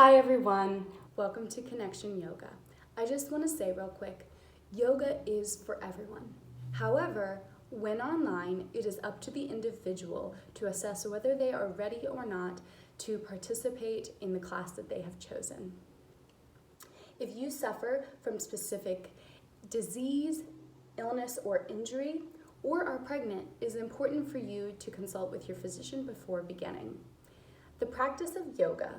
Hi everyone, welcome to Connection Yoga. I just want to say real quick, yoga is for everyone. However, when online, it is up to the individual to assess whether they are ready or not to participate in the class that they have chosen. If you suffer from specific disease, illness, or injury, or are pregnant, it is important for you to consult with your physician before beginning. The practice of yoga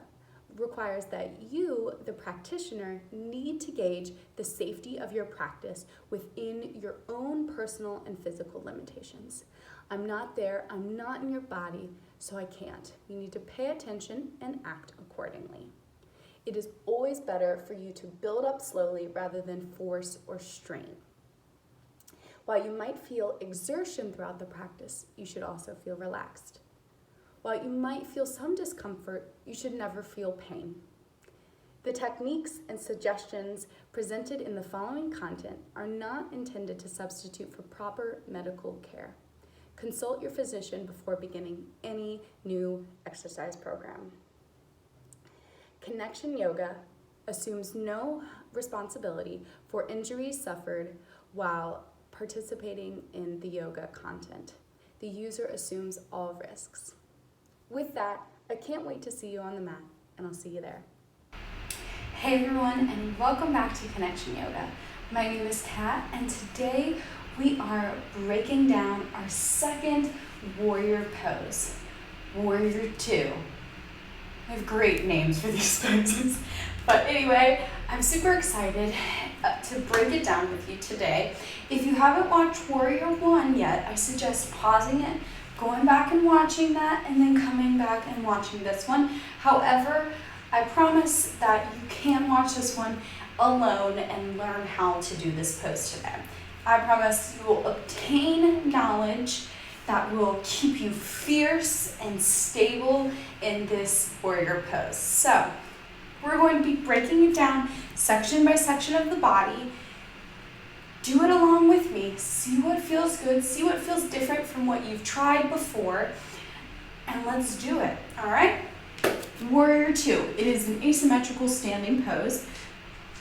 requires that you, the practitioner, need to gauge the safety of your practice within your own personal and physical limitations. I'm not there, I'm not in your body, so I can't. You need to pay attention and act accordingly. It is always better for you to build up slowly rather than force or strain. While you might feel exertion throughout the practice, you should also feel relaxed. While you might feel some discomfort, you should never feel pain. The techniques and suggestions presented in the following content are not intended to substitute for proper medical care. Consult your physician before beginning any new exercise program. Connection Yoga assumes no responsibility for injuries suffered while participating in the yoga content. The user assumes all risks. With that, I can't wait to see you on the mat, and I'll see you there. Hey everyone, and welcome back to Connection Yoga. My name is Kat, and today we are breaking down our second warrior pose, Warrior 2. I have great names for these poses, but anyway, I'm super excited to break it down with you today. If you haven't watched Warrior 1 yet, I suggest pausing it, going back and watching that, and then coming back and watching this one. However, I promise that you can watch this one alone and learn how to do this pose today. I promise you will obtain knowledge that will keep you fierce and stable in this warrior pose. So, we're going to be breaking it down section by section of the body. Do it along with me. See what feels good, see what feels different from what you've tried before, and let's do it, all right? Warrior 2, it is an asymmetrical standing pose.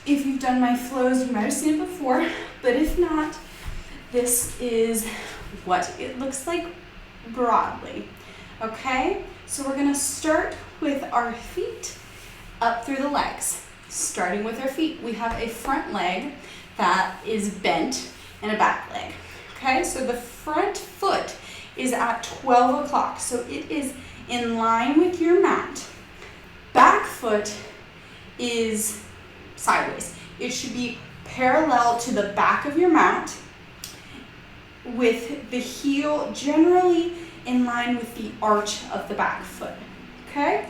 If you've done my flows, you might have seen it before, but if not, this is what it looks like broadly, okay? So we're gonna start with our feet up through the legs. Starting with our feet, we have a front leg that is bent and a back leg. Okay, so the front foot is at 12 o'clock, so it is in line with your mat. Back foot is sideways. It should be parallel to the back of your mat with the heel generally in line with the arch of the back foot. Okay,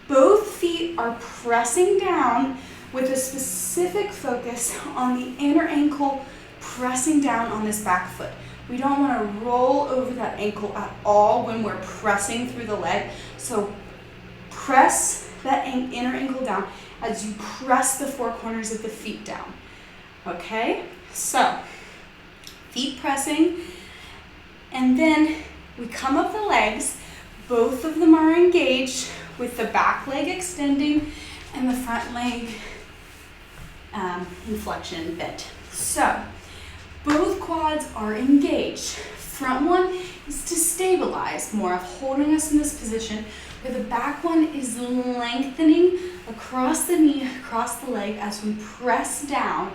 both feet are pressing down with a specific focus on the inner ankle, pressing down on this back foot. We don't want to roll over that ankle at all when we're pressing through the leg. So press that inner ankle down as you press the four corners of the feet down. Okay, so feet pressing, and then we come up the legs. Both of them are engaged with the back leg extending and the front leg inflection bent. So both quads are engaged. Front one is to stabilize, more of holding us in this position, where the back one is lengthening across the knee, across the leg as we press down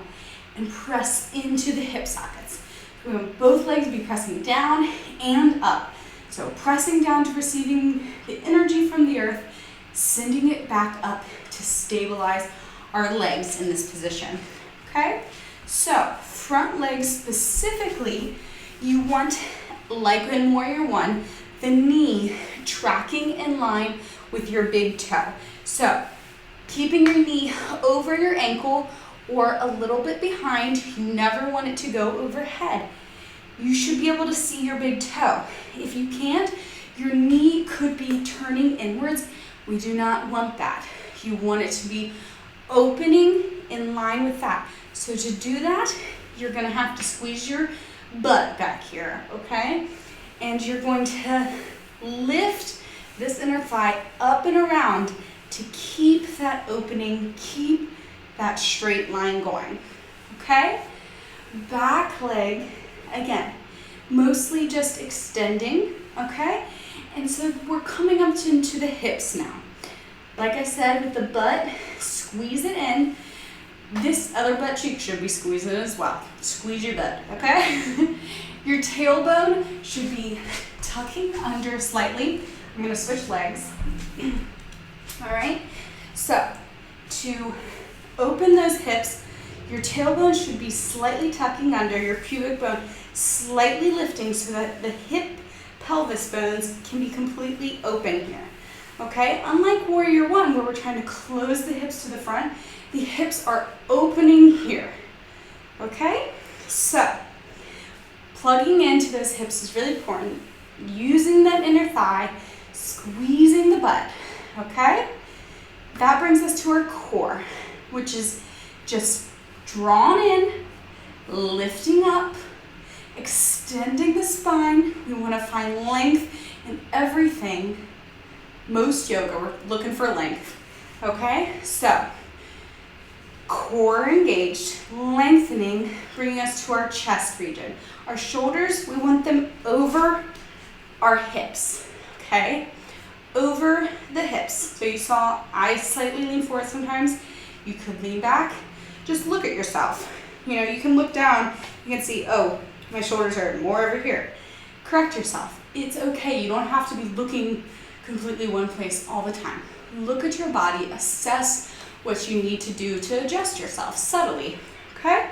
and press into the hip sockets. We want both legs to be pressing down and up. So pressing down to receiving the energy from the earth, sending it back up to stabilize our legs in this position, okay? So front legs specifically, you want, like in Warrior 1, the knee tracking in line with your big toe. So keeping your knee over your ankle or a little bit behind. You never want it to go overhead. You should be able to see your big toe. If you can't, your knee could be turning inwards. We do not want that. You want it to be opening in line with that. So to do that, you're gonna have to squeeze your butt back here, okay? And you're going to lift this inner thigh up and around to keep that opening, keep that straight line going, okay? Back leg, again, mostly just extending, okay? And so we're coming up into the hips now. Like I said, with the butt, squeeze it in. This other butt cheek should be squeezing as well. Squeeze your butt, okay? Your tailbone should be tucking under slightly. I'm gonna switch legs. All right, so to open those hips, your tailbone should be slightly tucking under, your pubic bone slightly lifting so that the hip pelvis bones can be completely open here, okay? Unlike Warrior One, where we're trying to close the hips to the front, the hips are opening here, okay? So, plugging into those hips is really important. Using that inner thigh, squeezing the butt, okay? That brings us to our core, which is just drawn in, lifting up, extending the spine. We want to find length in everything. Most yoga, we're looking for length, okay? So, core engaged, lengthening, bringing us to our chest region. Our shoulders, we want them over our hips, okay? Over the hips. So you saw I slightly lean forward sometimes. You could lean back. Just look at yourself. You know, you can look down, you can see, oh, my shoulders are more over here. Correct yourself. It's okay. You don't have to be looking completely one place all the time. Look at your body, assess what you need to do to adjust yourself subtly, okay?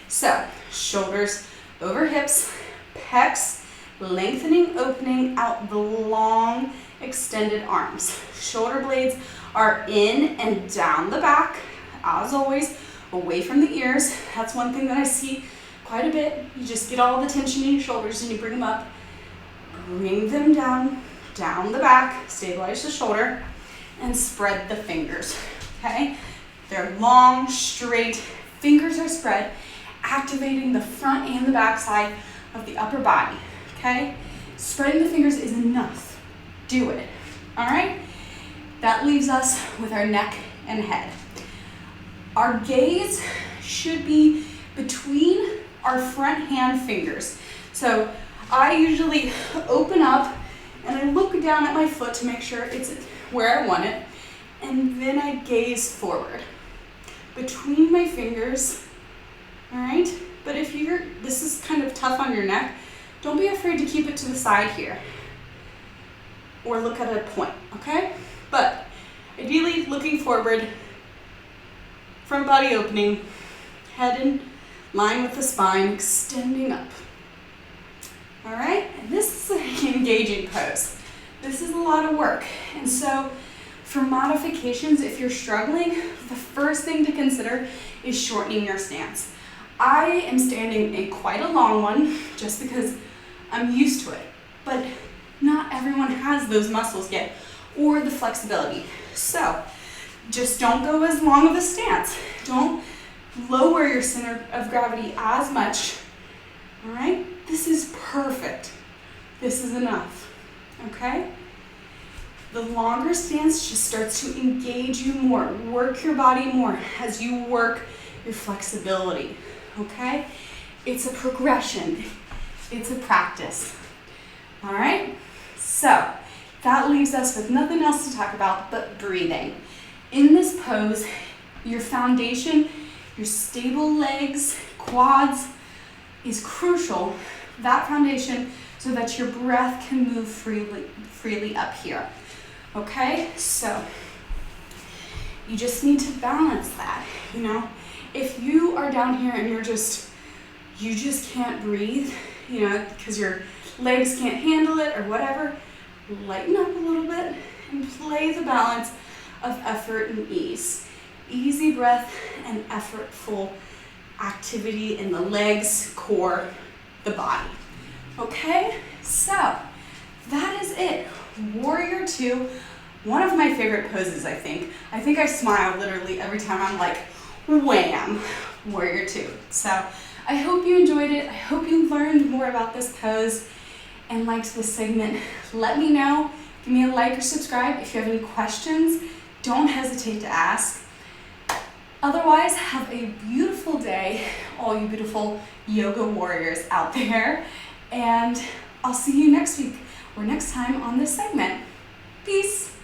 So, shoulders over hips, pecs, lengthening, opening out the long, extended arms. Shoulder blades are in and down the back, as always, away from the ears. That's one thing that I see quite a bit. You just get all the tension in your shoulders and you bring them up. Bring them down, down the back, stabilize the shoulder, and spread the fingers, okay? They're long, straight, fingers are spread, activating the front and the back side of the upper body, okay? Spreading the fingers is enough. Do it, all right? That leaves us with our neck and head. Our gaze should be between our front hand fingers. So I usually open up and I look down at my foot to make sure it's where I want it, and then I gaze forward between my fingers, all right? But if this is kind of tough on your neck, don't be afraid to keep it to the side here or look at a point, okay? But ideally looking forward, front body opening, head in line with the spine, extending up. All right, and this is an engaging pose. This is a lot of work. And so for modifications, if you're struggling, the first thing to consider is shortening your stance. I am standing in quite a long one just because I'm used to it, but not everyone has those muscles yet or the flexibility. So just don't go as long of a stance. Don't lower your center of gravity as much, all right? This is perfect. This is enough, okay? The longer stance just starts to engage you more, work your body more as you work your flexibility, okay? It's a progression. It's a practice, all right? So that leaves us with nothing else to talk about but breathing. In this pose, your foundation, your stable legs, quads is crucial, that foundation, so that your breath can move freely up here, okay? So you just need to balance that, you know? If you are down here and you just can't breathe, you know, because your legs can't handle it or whatever, lighten up a little bit and play the balance of effort and ease. Easy breath and effortful activity in the legs, core, the body. Okay, so that is it. Warrior Two, one of my favorite poses, I think. I think I smile literally every time I'm like, wham, Warrior Two. So I hope you enjoyed it. I hope you learned more about this pose and liked this segment. Let me know. Give me a like or subscribe. If you have any questions, don't hesitate to ask. Otherwise, have a beautiful day, all you beautiful yoga warriors out there, and I'll see you next week or next time on this segment. Peace.